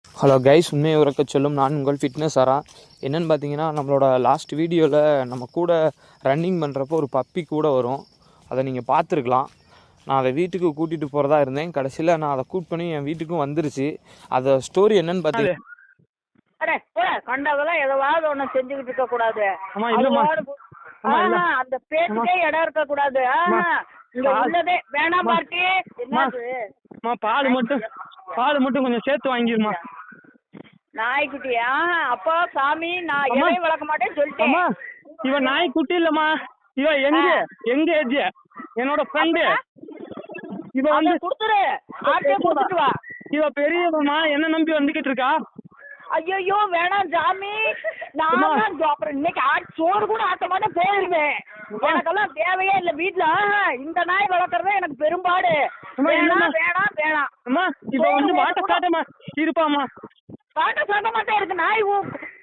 Hello guys, உண்மையை உறக்க சொல்லும் நான் உங்கள் ஃபிட்னஸ் சாரா. என்னென்னு பார்த்தீங்கன்னா, நம்மளோட லாஸ்ட் வீடியோவில் நம்ம கூட ரன்னிங் பண்ணுறப்போ ஒரு பப்பி கூட வரும். அதை நீங்கள் பார்த்துருக்கலாம். நான் அதை வீட்டுக்கு கூட்டிகிட்டு போகிறதா இருந்தேன். கடைசியில் நான் அதை கூட் பண்ணி என் வீட்டுக்கும் வந்துருச்சு. அதை ஸ்டோரி என்னன்னு பார்த்தீங்கன்னா, கண்டதெல்லாம் எதாவது ஒண்ணு செஞ்சுக்கிட்டு இருக்க கூடாது. அந்த பேச்சுக்கே இடம் இருக்க கூடாது. உள்ளதே வேணாம் பார்ட்டி. பால் மட்டும் கொஞ்சம் சேர்த்து வாங்கிருமா நாய்க்குட்டியா? அப்போ சாமி நான் எதையும் வளர்க்க மாட்டேன்னு சொல்லிட்டேன். இவன் நாய்க்குட்டி இல்லம்மா, இவன் எங்க ஏஜ் என்னோட ஃப்ரெண்டு. இவ வந்து கொடுத்துரு, ஆட்டே கொடுத்துட்டு வா. இவ பெரியவமா என்ன நம்பி வந்துகிட்டு இருக்கா. ஐயோ வேணாம் சாமி, நான் அப்புறம் இன்னைக்கு சோறு கூட ஆட்ட மாட்டேன் போயிருவேன். எனக்கெல்லாம் தேவையே இல்லை வீட்டுல. இந்த நாய் வளர்க்கறதே எனக்கு பெரும்பாடு. வேணாம் வேணாம் வேணாம். இப்ப வந்து வாட்ட சாட்டமா இருப்பாமா, காட்ட சாட்ட மாட்டே இருக்கு நாய்.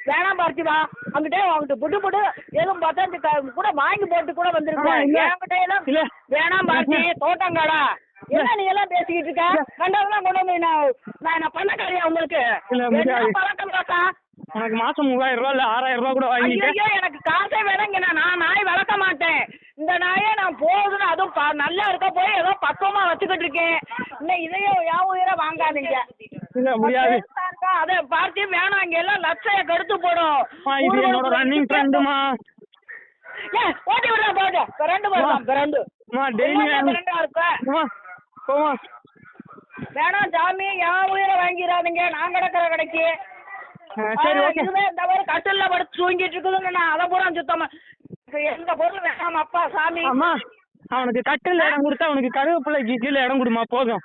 வேணாம் பார்த்திவா, அங்கிட்ட புட்டு புட்டு எதுவும் பார்த்தா கூட வாங்கி போட்டு கூட வந்திருக்கேன். என்கிட்ட எல்லாம் வேணாம் பார்த்தி. தோட்டங்காடா என்ன நீ எல்லாம் பேசிக்கிட்டு இருக்க? கண்டதெல்லாம் கொண்டு வந்து நான் பண்ணக்காரியா உங்களுக்கு? பழக்கம் காக்கா உனக்கு மாசம் 3000 ரூபா இல்ல 6000 ரூபா கூட வாங்கிட்டு. எனக்கு காசே வேணுங்க. நான் நாய் வளர்க்க மாட்டேன். இந்த நாயே நான் போகுதுன்னு அதுவும் நல்லா இருக்க போய் ஏதோ பக்குவமா வச்சுக்கிட்டு இருக்கேன். இன்னும் இதையும் என் உயிரை வாங்காதீங்க. முடியாது. அதை பார்த்து வேணாம். இங்க எல்லாம் லட்சைய கடுத்து போடும். இது என்னோட ரன்னிங் ஃப்ரெண்டுமா. ஓட்டி விடுறா போட்டு பிறண்டு போடுறான். பிறண்டு வேணாம் சாமி, என் உயிரை வாங்கிடாதீங்க. நான் கிடக்குற கடைக்கு இதுவே இந்த மாதிரி கட்டில படுத்து தூங்கிட்டு இருக்குதுங்க. நான் அதை பூரா சுத்தமா எந்த பொருள் வேணாம். அப்பா சாமி, அவனுக்கு கட்டில இடம் கொடுத்தா அவனுக்கு கருவேப்பிள்ளைக்கு கீழே இடம் கொடுமா போதும்.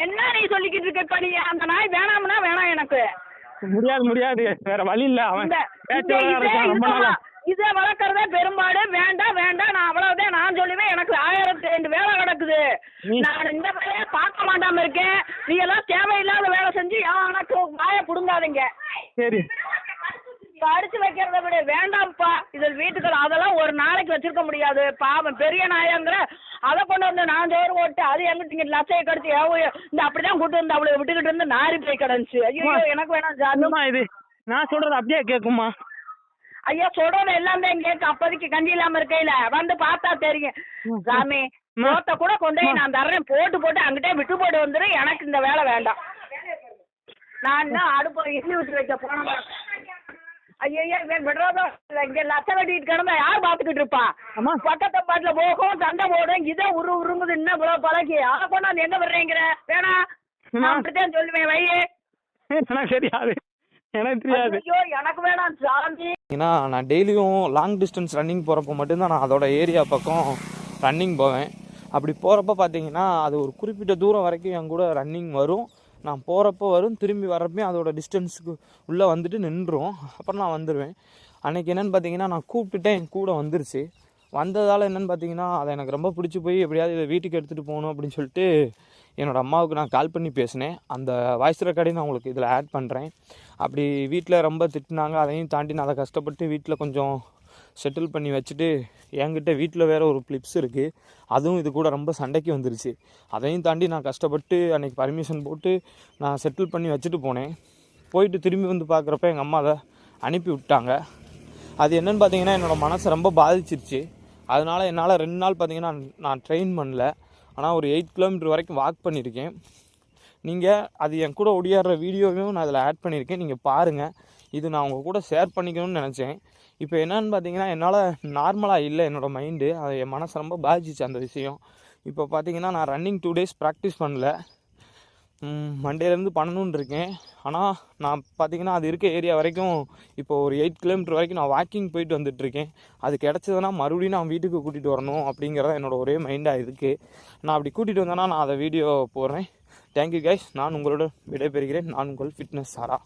என்ன நீ சொல்லிக்கிட்டு இருக்க? இப்ப நீ அந்த நாய் வேணாம்னா வேணாம். எனக்கு முடியாது, வேற வழி இல்ல. அவன் இதை வளர்க்கறதே பெரும்பாடு. வேண்டாம் வேண்டாம், நான் அவ்வளவுதான் நான் சொல்லுவேன். எனக்கு 1002 வேலை கிடக்குது. நான் இந்த வேலையை பார்க்க மாட்டாம இருக்கேன். நீ எல்லாம் தேவையில்லாத வேலை செஞ்சு எனக்கு வாயை புடுங்காதீங்க. சரி, அடிச்சு வைக்கிறத விட வேண்டாம்ப்பா. இது வீட்டுக்குள்ள அதெல்லாம் ஒரு நாளைக்கு வச்சிருக்க முடியாது. பாவம் பெரிய நாயங்கிற அதை கொண்டு வந்து நான் சோறு போட்டு அது எங்கிட்ட லட்சையை கடிச்சு இந்த அப்படிதான் கூட்டு வந்து அவளை விட்டுக்கிட்டு இருந்து நாரி போய் கிடந்துச்சு. ஐயோ எனக்கு வேணாம் ஜாதமா. இது நான் சொல்றது அப்படியே கேட்குமா? ஐயா சொல்றது எல்லாம் தான் கேட்க. அப்போதைக்கு கஞ்சி இல்லாம இருக்கையில வந்து பார்த்தா தெரியும். சாமி, மோத்த கூட கொண்டு போய் நான் தர்றேன். போட்டு அங்கிட்டே விட்டு போட்டு வந்துடும். எனக்கு இந்த வேலை வேண்டாம். நான் தான் அடுப்பு இட்லி விட்டு வைக்க போனேன். ஐயோ விடுறதோ இங்க லட்ச கட்டிட்டு கிடந்தா யார் பாத்துக்கிட்டு இருப்பா? பக்கத்து பாட்டுல போகும் சண்டை போடும். இதை உருங்குது. இன்னும் இவ்வளவு பழகி அதை கொண்டாந்து எங்க விடுறேங்கிற? வேணா, நான் அப்படித்தான் சொல்லுவேன். வையே தெரியாது, எனக்கு தெரியாது. ஐயோ எனக்கு வேணாம் சாமி. ஏன்னா நான் டெய்லியும் லாங் டிஸ்டன்ஸ் ரன்னிங் போகிறப்போ மட்டும்தான் நான் அதோட ஏரியா பக்கம் ரன்னிங் போவேன். அப்படி போகிறப்ப பார்த்தீங்கன்னா அது ஒரு குறிப்பிட்ட தூரம் வரைக்கும் என் கூட ரன்னிங் வரும். நான் போகிறப்போ வரும், திரும்பி வரப்பையும் அதோட டிஸ்டன்ஸுக்கு உள்ளே வந்துட்டு நின்றுடும். அப்புறம் நான் வந்துடுவேன். அன்றைக்கி என்னென்னு பார்த்தீங்கன்னா நான் கூப்பிட்டுட்டேன், என் கூட வந்துருச்சு. வந்ததால் என்னென்னு பார்த்தீங்கன்னா அதை எனக்கு ரொம்ப பிடிச்சி போய் எப்படியாவது இதை வீட்டுக்கு எடுத்துகிட்டு போகணும் அப்படின்னு சொல்லிட்டு என்னோடய அம்மாவுக்கு நான் கால் பண்ணி பேசினேன். அந்த வாய்ஸ் ரெக்கார்டையும் நான் உங்களுக்கு இதில் ஆட் பண்ணுறேன். அப்படி வீட்டில் ரொம்ப திட்டினாங்க. அதையும் தாண்டி நான் அதை கஷ்டப்பட்டு வீட்டில் கொஞ்சம் செட்டில் பண்ணி வச்சுட்டு என்கிட்ட வீட்டில் வேறு ஒரு கிளிப்ஸ் இருக்குது. அதுவும் இது கூட ரொம்ப சண்டைக்கு வந்துருச்சு. அதையும் தாண்டி நான் கஷ்டப்பட்டு அன்றைக்கி பர்மிஷன் போட்டு நான் செட்டில் பண்ணி வச்சுட்டு போனேன். போயிட்டு திரும்பி வந்து பார்க்குறப்ப எங்கள் அம்மா அதை அனுப்பி விட்டாங்க. அது என்னென்னு பார்த்தீங்கன்னா என்னோடய மனசை ரொம்ப பாதிச்சிருச்சு. அதனால் என்னால் 2 நாள் பார்த்தீங்கன்னா நான் ட்ரெயின் பண்ணல. ஆனால் ஒரு 8 கிலோமீட்டர் வரைக்கும் வாக் பண்ணியிருக்கேன். நீங்கள் அது என் கூட ஒடியாடுற வீடியோவையும் நான் அதில் ஆட் பண்ணியிருக்கேன், நீங்கள் பாருங்கள். இது நான் உங்கள் கூட ஷேர் பண்ணிக்கணும்னு நினச்சேன். இப்போ என்னென்னு பார்த்தீங்கன்னா என்னால் நார்மலாக இல்லை என்னோடய மைண்டு. அது என் மனசை ரொம்ப பாதிச்சிச்சு அந்த விஷயம். இப்போ பார்த்தீங்கன்னா நான் ரன்னிங் 2 டேஸ் ப்ராக்டிஸ் பண்ணல. மண்டேலேருந்து பண்ணணுன்னு இருக்கேன். ஆனால் நான் பார்த்தீங்கன்னா அது இருக்க ஏரியா வரைக்கும் இப்போ ஒரு 8 கிலோமீட்டர் வரைக்கும் நான் வாக்கிங் போயிட்டு வந்துட்டுருக்கேன். அது கிடச்சதுன்னா மறுபடியும் நான் வீட்டுக்கு கூட்டிகிட்டு வரணும் அப்படிங்கிறத என்னோடய ஒரே மைண்டாக இருக்குது. நான் அப்படி கூட்டிகிட்டு வந்தேன்னா நான் அதை வீடியோ போடுறேன். Thank you guys. நான் உங்களோட விடைபெறுகிறேன். நான் உங்கள் ஃபிட்னஸ் சாரா.